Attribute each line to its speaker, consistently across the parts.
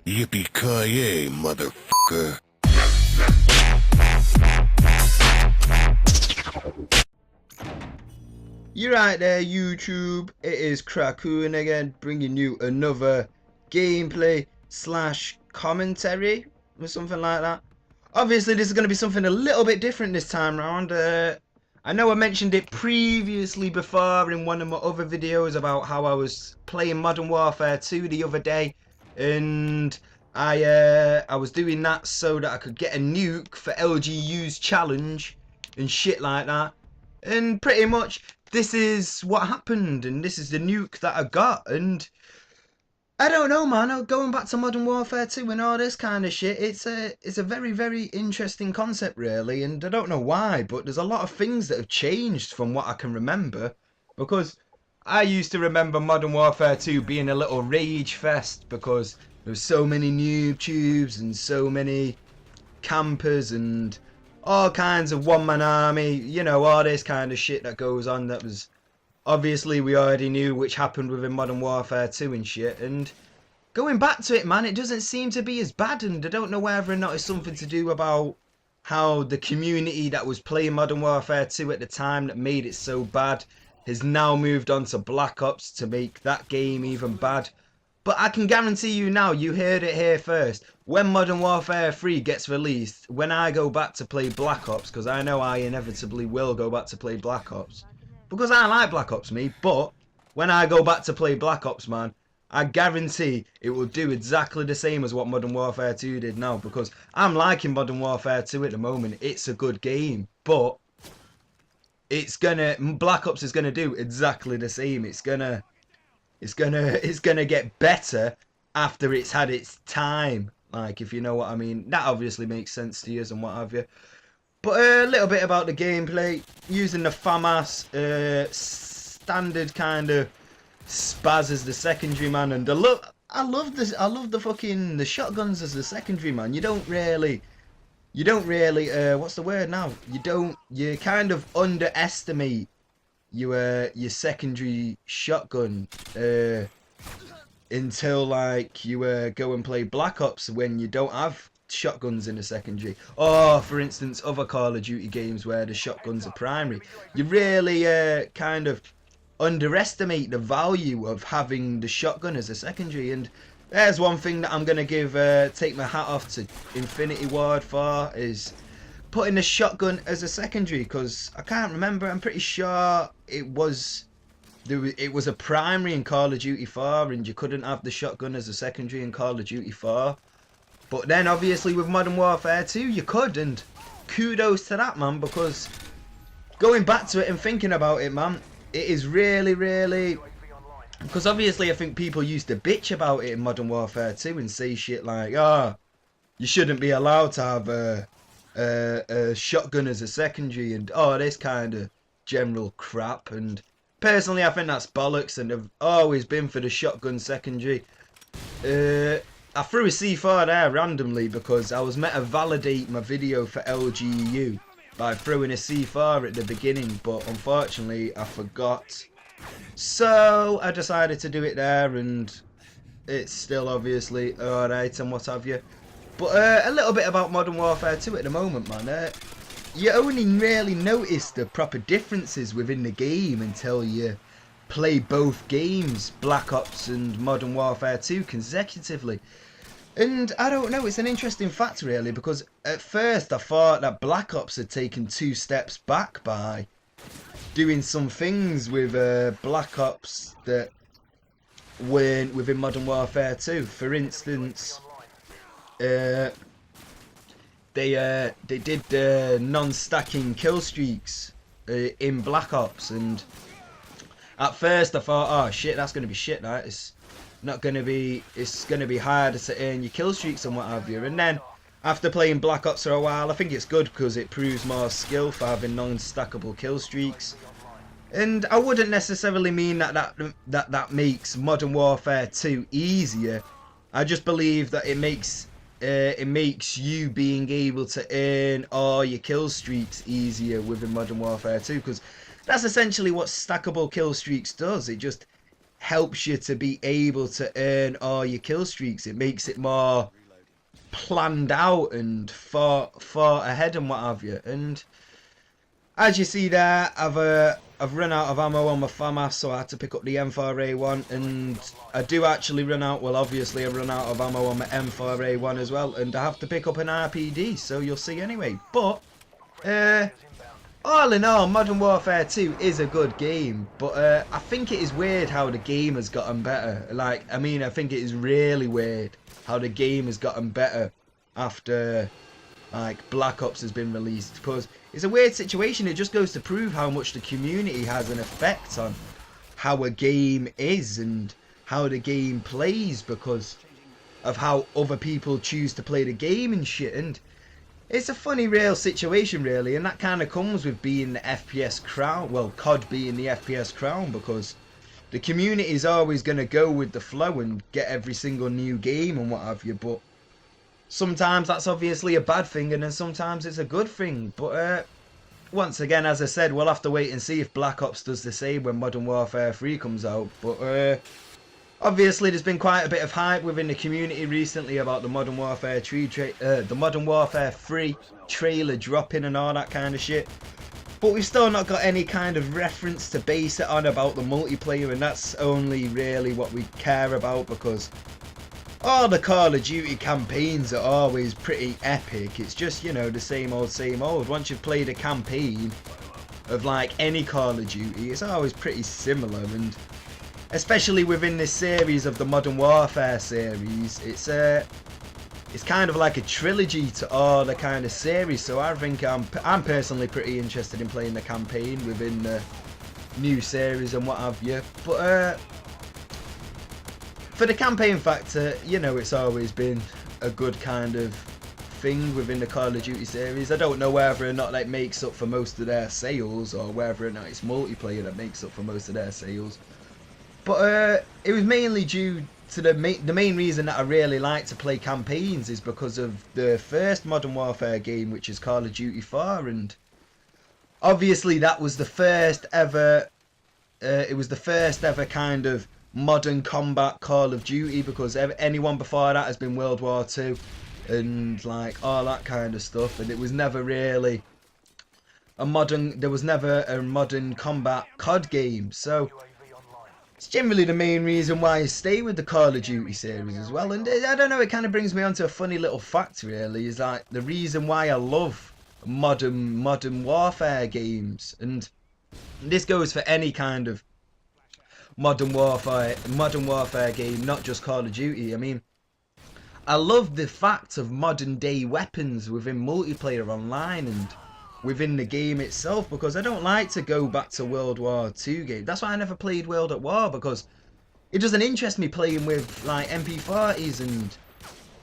Speaker 1: Yippee-ki-yay, motherfucker.
Speaker 2: You're right there, YouTube. It is Krakoon again, bringing you another gameplay slash commentary or something like that. Obviously, this is going to be something a little bit different this time round. I know I mentioned it previously before in one of my other videos about how I was playing Modern Warfare 2 the other day, and I was doing that so that I could get a nuke for LGU's challenge and shit like that. And pretty much this is what happened, and this is the nuke that I got. And I don't know, man, going back to Modern Warfare 2 and all this kind of shit, it's a very, very interesting concept, really. And I don't know why, but there's a lot of things that have changed from what I can remember, because I used to remember Modern Warfare 2 being a little rage fest because there was so many noob tubes and so many campers and all kinds of one-man army, you know, all this kind of shit that goes on. That was obviously, we already knew which happened within Modern Warfare 2 and shit. And going back to it, man, it doesn't seem to be as bad. And I don't know whether or not it's something to do about how the community that was playing Modern Warfare 2 at the time that made it so bad has now moved on to Black Ops to make that game even bad. But I can guarantee you now, you heard it here first. When Modern Warfare 3 gets released, when I go back to play Black Ops, because I know I inevitably will go back to play Black Ops, because I like Black Ops, me, but when I go back to play Black Ops, man, I guarantee it will do exactly the same as what Modern Warfare 2 did now, because I'm liking Modern Warfare 2 at the moment. It's a good game, but Black Ops is gonna do exactly the same. It's gonna get better after it's had its time, like, if you know what I mean. That obviously makes sense to you and what have you. But a little bit about the gameplay, using the Famas, standard kind of spaz as the secondary, man. And I love the fucking the shotguns as the secondary, man. You don't really what's the word now? You kind of underestimate your secondary shotgun until like you go and play Black Ops when you don't have shotguns in the secondary, or for instance other Call of Duty games where the shotguns are primary. You really kind of underestimate the value of having the shotgun as a secondary. And there's one thing that I'm gonna take my hat off to Infinity Ward for, is putting the shotgun as a secondary, because I can't remember, I'm pretty sure it was a primary in Call of Duty 4 and you couldn't have the shotgun as a secondary in Call of Duty 4. But then obviously with Modern Warfare 2 you could, and kudos to that, man, because going back to it and thinking about it, man, it is really, really, because obviously I think people used to bitch about it in Modern Warfare 2 and say shit like, oh, you shouldn't be allowed to have a shotgun as a secondary and all this kind of general crap. And personally I think that's bollocks, and I've always been for the shotgun secondary. I threw a C4 there randomly because I was meant to validate my video for LGU by throwing a C4 at the beginning, but unfortunately I forgot. So I decided to do it there, and it's still obviously alright and what have you. But a little bit about Modern Warfare 2 at the moment, man. You only really notice the proper differences within the game until you play both games, Black Ops and Modern Warfare 2, consecutively. And I don't know, it's an interesting fact really, because at first I thought that Black Ops had taken 2 steps back by doing some things with Black Ops that weren't within Modern Warfare 2. For instance, they did non-stacking kill streaks in Black Ops, and at first I thought, oh shit, that's gonna be shit, that it's gonna be harder to earn your kill streaks and what have you. And then after playing Black Ops for a while, I think it's good because it proves more skill for having non-stackable kill streaks. And I wouldn't necessarily mean that makes Modern Warfare 2 easier. I just believe that it makes you being able to earn all your kill streaks easier within Modern Warfare 2, because that's essentially what stackable kill streaks does. It just helps you to be able to earn all your kill streaks. It makes it more planned out and far ahead and what have you. And as you see there, I've run out of ammo on my Famas, so I had to pick up the M4A1, and I do actually run out, well obviously I run out of ammo on my M4A1 as well, and I have to pick up an RPD, so you'll see anyway. But all in all, Modern Warfare 2 is a good game, but I think it is weird how the game has gotten better. Like, I mean, I think it is really weird how the game has gotten better after, like, Black Ops has been released, because it's a weird situation. It just goes to prove how much the community has an effect on how a game is and how the game plays, because of how other people choose to play the game and shit. And it's a funny real situation really, and that kind of comes with being the FPS crown, well, COD being the FPS crown, because the community is always going to go with the flow and get every single new game and what have you. But sometimes that's obviously a bad thing, and then sometimes it's a good thing. But once again, as I said, we'll have to wait and see if Black Ops does the same when Modern Warfare 3 comes out. But obviously there's been quite a bit of hype within the community recently about the Modern Warfare 3 trailer dropping and all that kind of shit. But we've still not got any kind of reference to base it on about the multiplayer, and that's only really what we care about, because all the Call of Duty campaigns are always pretty epic. It's just, you know, the same old, same old. Once you've played a campaign of like any Call of Duty, it's always pretty similar. And especially within this series of the Modern Warfare series, it's kind of like a trilogy to all the kind of series. So I think I'm personally pretty interested in playing the campaign within the new series and what have you. But for the campaign factor, you know, it's always been a good kind of thing within the Call of Duty series. I don't know whether or not that makes up for most of their sales, or whether or not it's multiplayer that makes up for most of their sales. But it was mainly due to the main reason that I really like to play campaigns is because of the first Modern Warfare game, which is Call of Duty 4, and obviously that was the first ever. It was the first ever kind of modern combat Call of Duty, because anyone before that has been World War II and like all that kind of stuff, and it was never really a modern. There was never a modern combat COD game, so it's generally the main reason why I stay with the Call of Duty series as well. And I don't know, it kind of brings me on to a funny little fact really, is like the reason why I love modern warfare games, and this goes for any kind of modern warfare game, not just Call of Duty. I mean, I love the fact of modern day weapons within multiplayer online and within the game itself, because I don't like to go back to World War II games. That's why I never played World at War, because it doesn't interest me playing with like MP40s and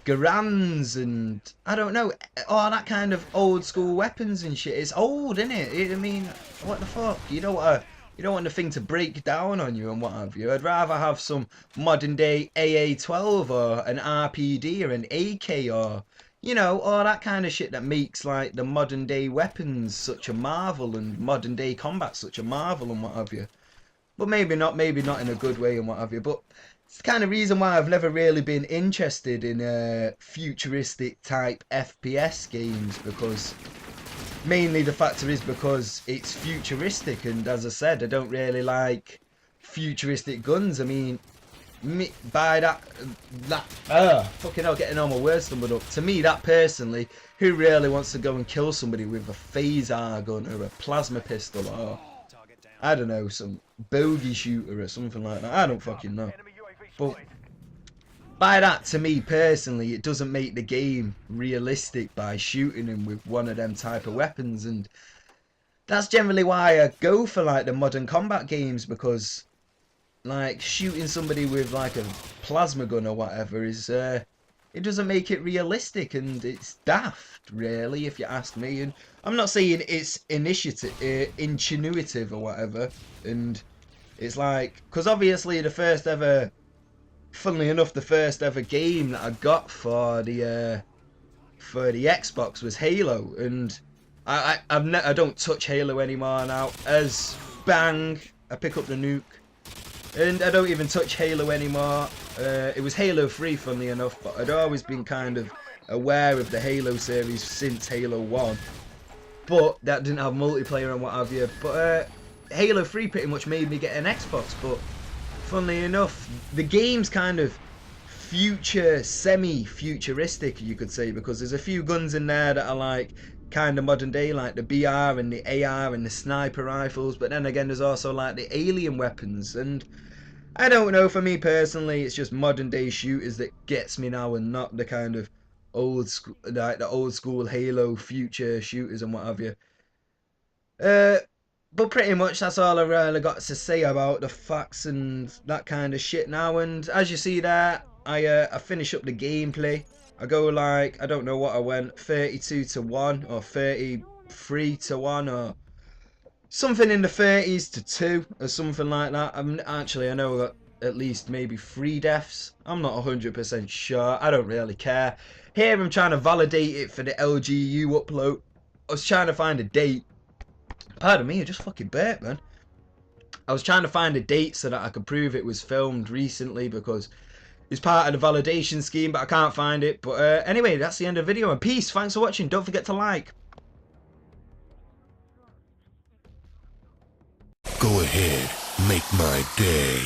Speaker 2: Garands and I don't know, all that kind of old school weapons and shit. It's old, isn't it? I mean, what the fuck? You don't want the thing to break down on you and what have you. I'd rather have some modern day AA-12 or an RPD or an AK, or you know, all that kind of shit that makes like the modern day weapons such a marvel and modern day combat such a marvel and what have you. But maybe not in a good way and what have you. But it's the kind of reason why I've never really been interested in futuristic type FPS games, because mainly the factor is because it's futuristic, and as I said, I don't really like futuristic guns. I mean, by fucking hell, getting all my words stumbled up. To me, that personally, who really wants to go and kill somebody with a phaser gun or a plasma pistol, or I don't know, some bogey shooter or something like that? I don't fucking know. But by that, to me personally, it doesn't make the game realistic by shooting him with one of them type of weapons, and that's generally why I go for like the modern combat games, because like shooting somebody with like a plasma gun or whatever is it doesn't make it realistic, and it's daft really, if you ask me. And I'm not saying it's ingenuitive or whatever, and it's like, because obviously funnily enough, the first ever game that I got for the Xbox was Halo, and I don't touch Halo anymore now. As bang, I pick up the Nuke, And I don't even touch Halo anymore. It was Halo 3, funnily enough, but I'd always been kind of aware of the Halo series since Halo 1. But that didn't have multiplayer and what have you. But Halo 3 pretty much made me get an Xbox. But funnily enough, the game's kind of semi-futuristic, you could say, because there's a few guns in there that are like kind of modern day, like the BR and the AR and the sniper rifles. But then again, there's also like the alien weapons. And I don't know, for me personally, it's just modern day shooters that gets me now, and not the kind of old school, like the old school Halo future shooters and what have you. But pretty much that's all I really got to say about the facts and that kind of shit now. And as you see there, I finish up the gameplay. I go like, I don't know what I went, 32 to 1 or 33 to 1 or something in the 30s to 2 or something like that. Actually, I know that at least maybe 3 deaths. I'm not 100% sure. I don't really care. Here I'm trying to validate it for the LGU upload. I was trying to find a date. Pardon me, I just fucking burped, man. I was trying to find a date so that I could prove it was filmed recently, because it's part of the validation scheme, but I can't find it. But anyway, that's the end of the video, and peace. Thanks for watching. Don't forget to like.
Speaker 1: Go ahead, make my day.